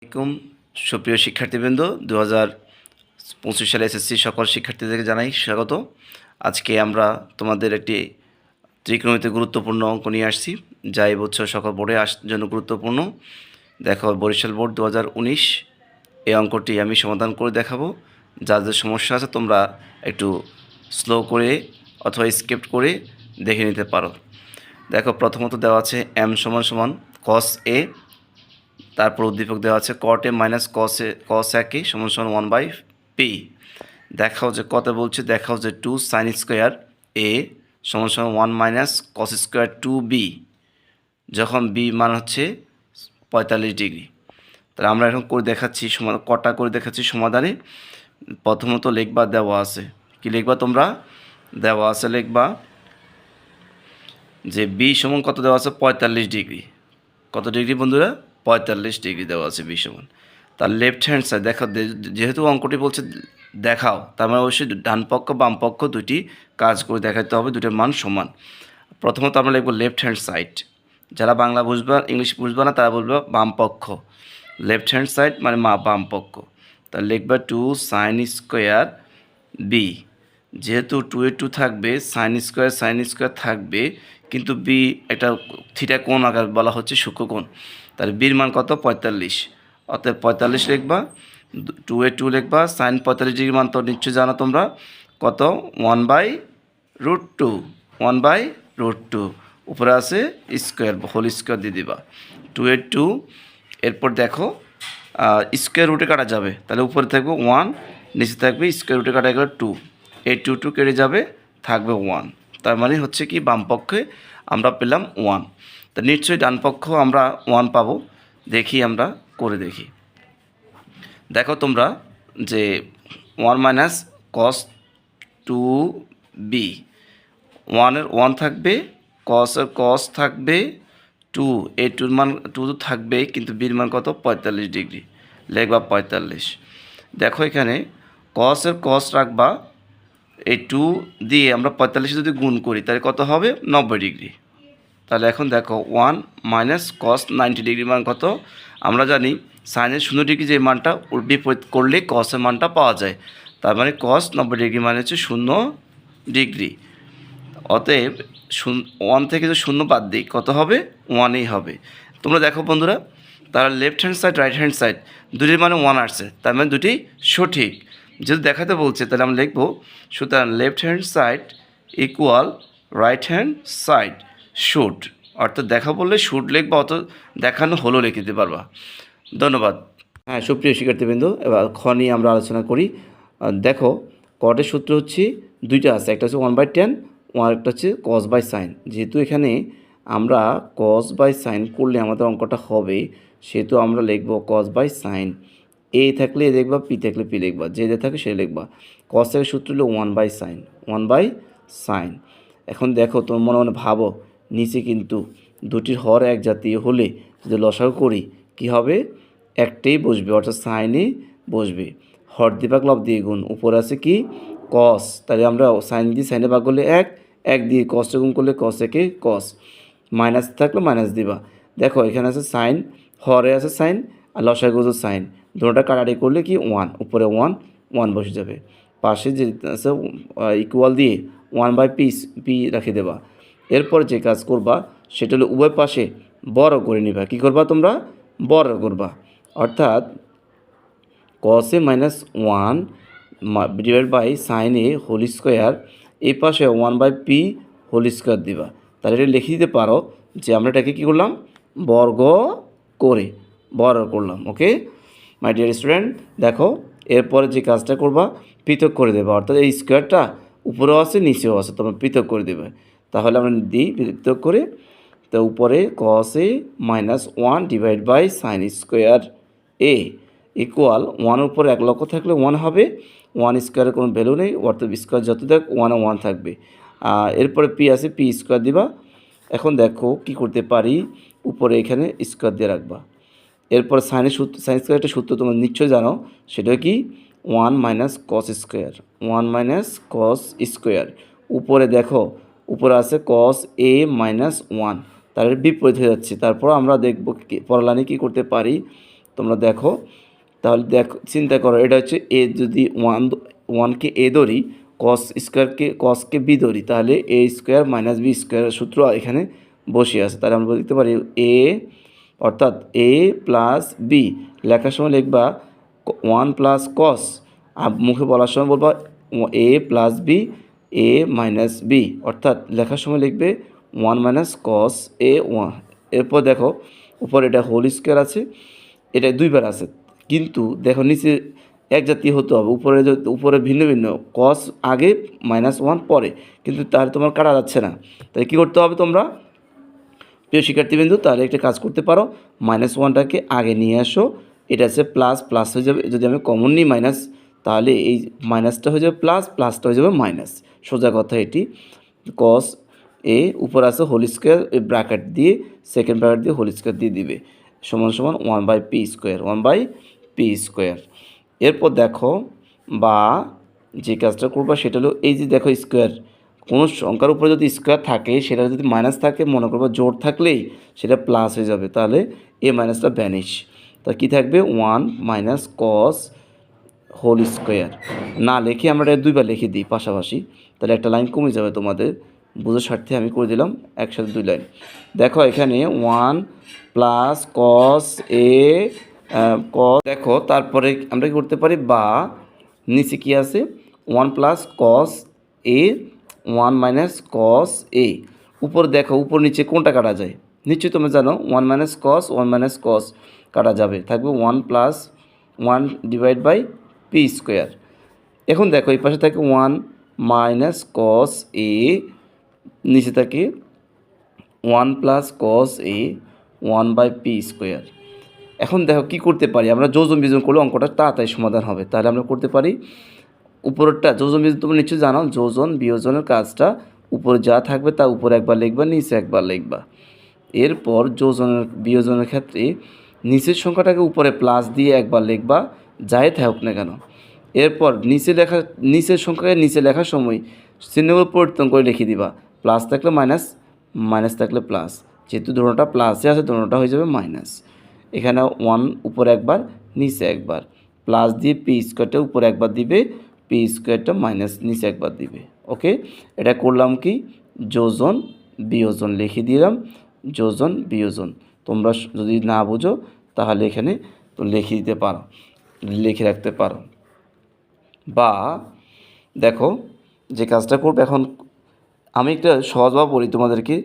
আসসালামাইকুম সুপ্রিয় শিক্ষার্থীবৃন্দ 2025 সালে এসএসসি সকল শিক্ষার্থীদেরকে জানাই স্বাগত। আজকে আমরা তোমাদের একটি ত্রিকোণমিতিতে গুরুত্বপূর্ণ অঙ্ক নিয়ে আসছি, যা এই বছর সকল বোর্ডে জন্য গুরুত্বপূর্ণ। দেখো, বরিশাল বোর্ড 2019 এই অঙ্কটি আমি সমাধান করে দেখাবো। যাদের সমস্যা আছে তোমরা একটু স্লো করে অথবা স্কিপ করে দেখে নিতে পারো। দেখো, প্রথমত দেওয়া আছে m = cos a, তারপর উদ্দীপক দেওয়া আছে cot a minus cos a সমান 1/p। দেখাও যে কত বলছে, দেখাও যে 2 sin স্কোয়ার a সমান 1 মাইনাস cos স্কোয়ার 2b, যখন b মান হচ্ছে 45 ডিগ্রি। তাহলে আমরা এখন করে দেখাচ্ছি কটা করে দেখাচ্ছি সমাধানে। প্রথমত লিখবা, দেওয়া আছে কি লিখবা তোমরা, দেওয়া আছে লিখবা যে b সমান কত দেওয়া আছে 45 ডিগ্রি। কত ডিগ্রি বন্ধুরা? 45 ডিগ্রি দেওয়া আছে b সমান। তার লেফট হ্যান্ড সাইড দেখো, যেহেতু অঙ্কটি বলছে দেখাও, তার মানে অবশ্যই ডান পক্ষ বাম পক্ষ দুটি কাজ করে দেখাতে হবে, দুটোর মান সমান। প্রথমত আমরা লিখব লেফট হ্যান্ড সাইড। যারা বাংলা বুঝবা ইংলিশ বুঝবা না তারা বলবে বাম পক্ষ। লেফট হ্যান্ড সাইড মানে বাম পক্ষ। তাহলে লিখবা 2 sin স্কোয়ার b। যেহেতু 2 এ 2 থাকবে, সাইন স্কোয়ার থাকবে, কিন্তু বি একটা থিটা কোণ আকার বলা হচ্ছে সূক্ষ্মকোণ। তাহলে বির মান কত? 45। অতএব 45 লিখবা, 2 এ 2 লিখবা, সাইন 45 ডিগ্রি মান তো নিশ্চয়ই জানো তোমরা কত, 1/√2। 1/√2 উপরে আছে স্কোয়ার, হোল স্কোয়ার দিয়ে দিবা। 2 এ 2, এরপর দেখো স্কোয়ার রুটে কাটা যাবে, তাহলে উপরে থাকবে 1, নিচে থাকবে স্কোয়ার রুটে কাটা গেলে 2, এই 2 কেটে যাবে, থাকবে 1। তার মানে হচ্ছে কি বাম পক্ষে আমরা পেলাম 1। তা নিশ্চয়ই ডান পক্ষ আমরা 1 পাবো। দেখি, আমরা করে দেখি। দেখো তোমরা যে 1 মাইনাস cos 2b, 1 থাকবে, cos থাকবে 2, এই 2 মান 2 তো থাকবেই, কিন্তু বির মান কত? 45 ডিগ্রি। লিখবা 45। দেখো এখানে cos রাখবা, এই 2 দিয়ে আমরা 45 যদি গুণ করি তাহলে কত হবে? 90 ডিগ্রি। তাহলে এখন দেখো 1 মাইনাস cos 90 ডিগ্রি মান কত? আমরা জানি সাইনের 0 ডিগ্রি যে মানটা বিপরীত করলে কসের মানটা পাওয়া যায়। তার মানে cos 90 ডিগ্রি মানে হচ্ছে 0 ডিগ্রি। অতএব 1 থেকে যদি 0 বাদ দিই কত হবে? 1ই হবে। তোমরা দেখো বন্ধুরা, তারা left hand side right hand side দুটির মানে 1 আসছে, তার মানে দুটি সঠিক। যদি দেখাতে বলছে তাহলে আমরা লিখব, সুতরাং left hand side equal right hand side should. অর্থাৎ দেখা বললে শুড লিখবা, অত দেখানো হলো লিখে দিতে পারবা। ধন্যবাদ। হ্যাঁ, সুপ্রিয় শিক্ষার্থীবৃন্দ, এবার খ নিয়ে আমরা আলোচনা করি। দেখো, কটের সূত্র হচ্ছে দুইটা আছে, একটা হচ্ছে 1/10, একটা হচ্ছে cos/sin। যেহেতু এখানে আমরা cos/sin করলে আমাদের অঙ্কটা হবে, সেহেতু আমরা লিখব cos/sin। এ থাকলে এ লিখবা, পি থাকলে পি লিখবা, যে থাকে সে লিখবা। cos থেকে সূত্র হলো 1/sin। এখন দেখো, তোমার মনে মনে ভাবো, নিচে কিন্তু দুটির হর এক জাতীয় হলে যদি লসাগু করি কি হবে? একটাই বসবে, অর্থাৎ সাইনে বসবে। হর দিয়ে ভাগ লব দিয়ে গুণ, উপরে আছে কি? কস। তাহলে আমরা সাইন দিয়ে সাইনে ভাগ করলে 1 দিয়ে কসটা গুণ করলে কস একে কস, মাইনাস থাকলে মাইনাস দিবা। দেখো এখানে আছে সাইন, হরে আছে সাইন, আর লসাগু সাইন, দুটোটা কাটাকাটি করলে কি 1, উপরে 1 বসে যাবে। পাশে যে আছে ইকুয়াল দিয়ে 1/p রাখে দেবা। এরপর যে কাজ করবা সেটা হলো উভয় পাশে বড় করে নিবা। কী করবা তোমরা? বড় করবা। অর্থাৎ cos a minus 1 divide by sine A whole square, এই পাশে 1/p হোল স্কোয়ার দিবা। তাহলে এটা লিখে দিতে পারো যে আমরা এটাকে কী করলাম? বর্গ করলাম। ওকে মাই ডিয়ার স্টুডেন্ট, দেখো এরপরে যে কাজটা করবা, পৃথক করে দেবা। অর্থাৎ এই স্কোয়ারটা উপরেও আছে নিচেও আছে, তোমরা পৃথক করে দেবে। তাহলে আমরা দিই পৃথক করে, তো উপরে cos a minus 1 divide by sine square A equal 1 উপরে 1 লক্ষ থাকলে 1 হবে, 1 স্কোয়ারের কোনো ভ্যালু নেই, অর্থাৎ স্কোয়ার যত দেখ 1 থাকবে। এরপরে পি আছে, পি স্কোয়ার দিবা। এখন দেখো কি করতে পারি, উপরে এখানে স্কোয়ার দিয়ে রাখবা। এরপর সাইন স্কোয়ার একটা সূত্র তোমরা নিশ্চয়ই জানো, সেটা কি 1 মাইনাস cos স্কোয়ার। উপরে দেখো, উপরে আছে cos a মাইনাস 1, তার বিপরীত হয়ে যাচ্ছে। তারপর আমরা দেখব পরলাইনে কী করতে পারি। তোমরা দেখো, তাহলে দেখো চিন্তা করো, এটা হচ্ছে এ, যদি ওয়ানকে এ ধরি, কসকে বি ধরি, তাহলে এ স্কোয়ার মাইনাস বি স্কোয়ারের সূত্র এখানে বসে আছে। তাহলে আমরা লিখতে পারি এ, অর্থাৎ এ প্লাস বি, লেখার সময় লিখবা 1 প্লাস কস, আর মুখে বলার সময় বলবা এ plus B A minus B, অর্থাৎ লেখার সময় লিখবে 1 মাইনাস কস এ 1। এরপর দেখো উপরে এটা হোল স্কোয়ার আছে, এটা দুইবার আছে, কিন্তু দেখো নিচে এক জাতীয় হতে হবে, উপরে ভিন্ন ভিন্ন, কস আগে -1 পরে, কিন্তু তাহলে তোমার কাটা যাচ্ছে না। তাই কী করতে হবে তোমরা প্রিয় শিক্ষার্থীবৃন্দু, তাহলে একটা কাজ করতে পারো, -1টাকে আগে নিয়ে আসো, এটা আছে প্লাস, প্লাস হয়ে যাবে, যদি আমি কমন নিই মাইনাস, তাহলে এই মাইনাসটা হয়ে যাবে প্লাস, প্লাসটা হয়ে যাবে মাইনাস, সোজা কথা এটি। কস এ উপর আছে হোল স্কোয়ার, এই ব্র্যাকেট দিয়ে সেকেন্ড ব্র্যাকেট দিয়ে হোল স্কোয়ার দিয়ে দিবে, সমান সমান 1/p স্কোয়ার, 1/p স্কোয়ার। এরপর দেখো বা যে কাজটা করবা সেটা হলো, এই যে দেখো স্কোয়ার, কোনো সংখ্যার উপরে যদি স্কোয়ার থাকে, সেটা যদি মাইনাস থাকে, মনে করবো জোর থাকলেই সেটা প্লাস হয়ে যাবে, তাহলে এ মাইনাসটা ভ্যানিশ। তা কী থাকবে 1 মাইনাস কস হোল স্কোয়ার, না লিখে আমরা এটা দুইবার লিখে দিই পাশাপাশি, তাহলে একটা লাইন কমে যাবে, তোমাদের বুঝার স্বার্থে আমি করে দিলাম একসাথে 2 লাইন। দেখো এখানে 1 প্লাস কস এ কস, দেখো তারপরে আমরা কী করতে পারি, বা নিচে কী আছে 1 প্লাস কস এ 1 মাইনাস কস এ, উপর দেখো উপর নিচে কোনটা কাটা যায়, নিশ্চয়ই তোমরা জানো 1 মাইনাস কস 1 মাইনাস কস কাটা যাবে, থাকবে 1 plus 1 divide by P square. এখন দেখো এই পাশে থাকে 1 মাইনাস কস এ, নিচে থাকে 1 প্লাস কস এ 1/পি স্কোয়ার। এখন দেখো কী করতে পারি আমরা, যোজন বিয়োজন করলে অঙ্কটা তাড়াতাড়ি সমাধান হবে। তাহলে আমরা করতে পারি উপরেরটা যোজন বিয়োজন, তোমরা নিশ্চয়ই জানো যোজন বিয়োজনের কাজটা, উপরে যা থাকবে তা উপরে একবার লিখবা, নিচে একবার লিখবা। এরপর যোজনের বিয়োজনের ক্ষেত্রে নিচের সংখ্যাটাকে উপরে প্লাস দিয়ে একবার লিখবা, যাই থাকুক না কেন। এরপর নিচের সংখ্যাকে নিচে লেখার সময় চিহ্নগুলো পরিবর্তন করে লিখে দিবা, প্লাস থাকলে মাইনাস, মাইনাস থাকলে প্লাস, যেহেতু দুটোটা প্লাসে আছে দুটোটা হয়ে যাবে মাইনাস। এখানে 1 উপরে একবার নিচে একবার, প্লাস দিয়ে পি স্কোয়ারটা উপরে একবার দিবে, পি স্কোয়ারটা মাইনাস নিচে একবার দিবে। ওকে, এটা করলাম কি যোজন বিয়োজন লিখে দিলাম, যোজন বিয়োজন। তোমরা যদি না বুঝো তাহলে এখানে তো লিখে দিতে পারো, লিখে রাখতে পারো। বা দেখো যে কাজটা করবে, এখন আমি একটা সহজভাবে বলি তোমাদেরকে,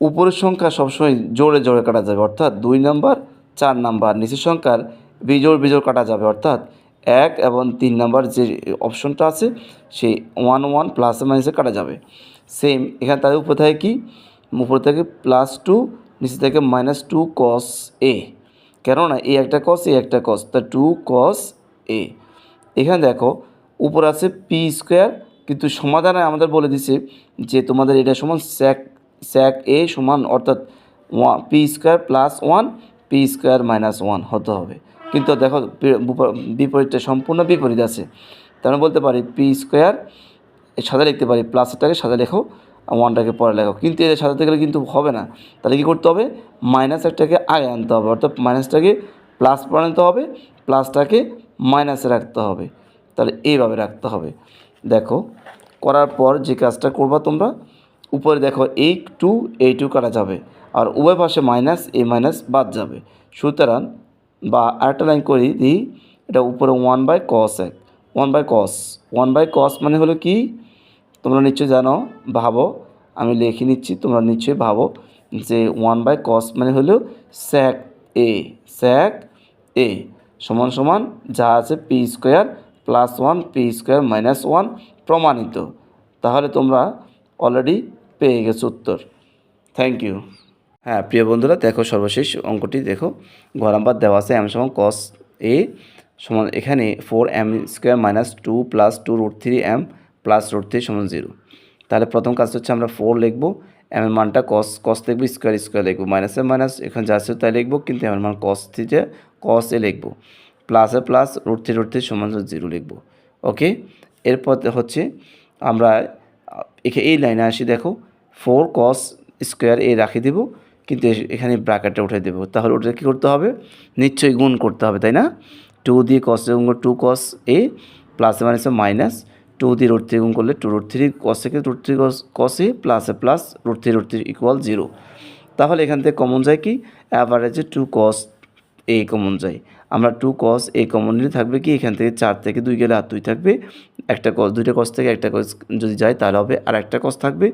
উপরের সংখ্যা সবসময় জোড়ে জোড়ে কাটা যাবে, অর্থাৎ 2 নাম্বার 4 নাম্বার, নিচের সংখ্যার বিজোড় বিজোড় কাটা যাবে, অর্থাৎ 1 এবং 3 নাম্বার যে অপশনটা আছে সেই 1 1 প্লাসে মাইনাসে কাটা যাবে। সেম এখানে তাদের উপরে থাকে কি, উপরে থেকে +2, নিচে থেকে -2 cos a, কেননা এই একটা কস এই একটা কস, তা 2 cos a। এখানে দেখো উপর আছে পি স্কোয়ার, কিন্তু সমাধানে আমাদের বলে দিছে যে তোমাদের এটা সমান স্যাক এ সমান, অর্থাৎ P square plus 1 P square -1 হতে হবে, কিন্তু দেখো বিপরীতটা সম্পূর্ণ বিপরীত আছে। তাহলে বলতে পারি পি স্কোয়ার সাদা লিখতে পারি, প্লাসটাকে সাদা লেখো, 1টাকে পরে লেখো, কিন্তু এর সাজাতে গেলে কিন্তু হবে না। তাহলে কী করতে হবে, মাইনাস একটাকে আগে আনতে হবে, অর্থাৎ মাইনাসটাকে প্লাস পরে আনতে হবে, প্লাসটাকে মাইনাসে রাখতে হবে, তাহলে এইভাবে রাখতে হবে। দেখো করার পর যে কাজটা করবা তোমরা, উপরে দেখো এই টু কাটা যাবে, আর উভয় পাশে মাইনাস, এই মাইনাস বাদ যাবে, সুতরাং বা আরেকটা লাইন করি দিই, এটা উপরে 1/cos 1/cos মানে হলো কি, তোমরা নিশ্চয়ই জানো, ভাবো, আমি লিখে নিচ্ছি, তোমরা নিশ্চয়ই ভাবো যে 1/cos মানে হলো স্যাক এ সমান সমান যা আছে P square plus 1 P square -1 প্রমাণিত। তাহলে তোমরা অলরেডি পেয়ে গেছো উত্তর। Thank you. হ্যাঁ প্রিয় বন্ধুরা, দেখো সর্বশেষ অঙ্কটি দেখো, ঘর নাম্বার দেওয়া আছে m সমান cos a সমান, এখানে 4m² -2 + 2√3m + √3 = 0। তাহলে প্রথম কাজ হচ্ছে আমরা 4 লিখব, m এর মানটা cos লিখব, স্কোয়ার লিখব, মাইনাসের মাইনাস এখানে যা আছে তাই লিখব, কিন্তু m এর মান cos a লিখব, প্লাসে প্লাস √3 = 0 লিখব। ওকে, এরপর হচ্ছে আমরা এই লাইনে আসি, দেখো 4 cos² a রাখি দেব, কিন্তু এখানে ব্র্যাকেটটা উঠে দেবো, তাহলে ওটা কী করতে হবে, নিশ্চয়ই গুণ করতে হবে, তাই না? 2 দিয়ে cos এ গুণ করে 2 cos a প্লাস মাইনাসে মাইনাস 2 দিয়ে √3 গুণ করলে 2 √3 cos থেকে √3 cos a প্লাস √3 ইকুয়াল 0। তাহলে এখান থেকে কমন যায় কি, অ্যাভারেজে 2 cos a কমন যায়। আমরা 2 cos a কমন নিলে থাকবে কি, এখান থেকে 4 থেকে 2 গেলে আর 2 থাকবে, একটা cos, দুইটা cos থেকে একটা cos যদি যায় তাহলে হবে আর একটা cos থাকবে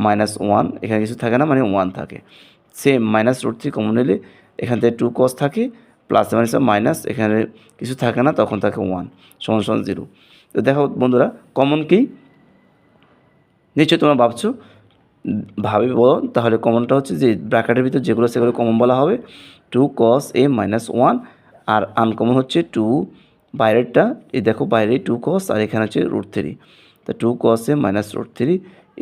-1, এখানে কিছু থাকে না মানে 1 থাকে। সেম -√3 কমন নিলে এখান থেকে 2 cos থাকে প্লাস মাইনাসে মাইনাস, এখানে কিছু থাকে না তখন থাকে 1 = 0। তো দেখো বন্ধুরা কমন কি, নিশ্চয়ই তোমরা ভাবছো, ভাবে বলো, তাহলে কমনটা হচ্ছে যে ব্র্যাকেটের ভিতর যেগুলো সেগুলো কমন বলা হবে 2 cos a -1, আর আনকমন হচ্ছে 2 বাইরেরটা, এই দেখো বাইরে 2 cos আর এখানে হচ্ছে √3, তো 2 cos a -√3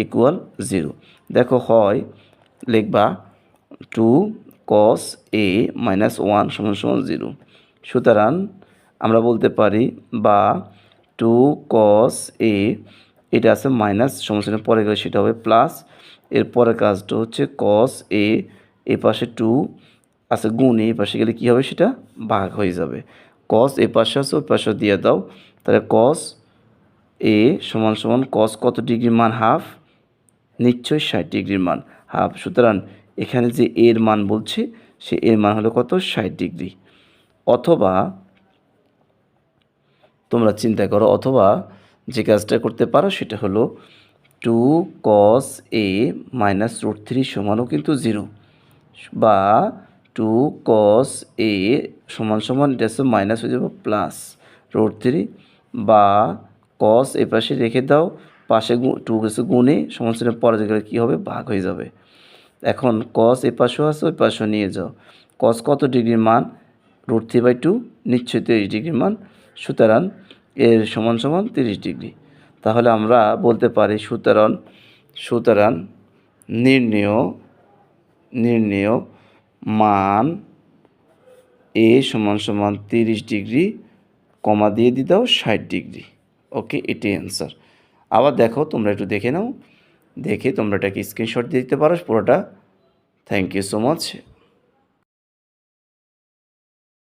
ইকুয়াল 0। দেখো হয় লিখবা 2 cos a -1 = 0। সুতরাং আমরা বলতে পারি বা 2 cos a, এটা আছে মাইনাস সমস্যা পরে গেলে সেটা হবে প্লাস, এর পরের কাজটা হচ্ছে cos a, এ পাশে 2 আছে গুণ, এই পাশে গেলে কী হবে, সেটা ভাগ হয়ে যাবে। cos এ পাশে আছে ওই পাশে দিয়ে দাও, তাহলে cos a = cos কত ডিগ্রির মান, হাফ, নিশ্চয়ই 60 ডিগ্রির মান, হাফ। সুতরাং এখানে যে এর মান বলছে সে এর মান হলো কত, 60 ডিগ্রি। অথবা তোমরা চিন্তা করো, অথবা যে কাজটা করতে পারো সেটা হলো 2 cos a -√3 সমানও কিন্তু 0, বা 2 cos a সমান এটা হচ্ছে মাইনাস হয়ে যাবে প্লাস √3, বা cos এ পাশে রেখে দাও, পাশে 2 গেছে গুণে সমস্ত পরে গেলে কী হবে, ভাগ হয়ে যাবে। এখন cos এ পাশেও আছে ওই পাশেও নিয়ে যাও, cos কত ডিগ্রির মান, √3/2, নিশ্চয়ই 30 ডিগ্রির মান, সুতরাং এর সমান 30 ডিগ্রি। তাহলে আমরা বলতে পারি সুতরাং নির্ণেয় মান a = 30 ডিগ্রি, কমা দিয়ে দাও 60 ডিগ্রি। ওকে, এটাই অ্যান্সার। আবার দেখো, তোমরা একটু দেখে নাও, দেখে তোমরা এটাকে স্ক্রিনশট দিয়ে দিতে পারো পুরোটা। Thank you so much.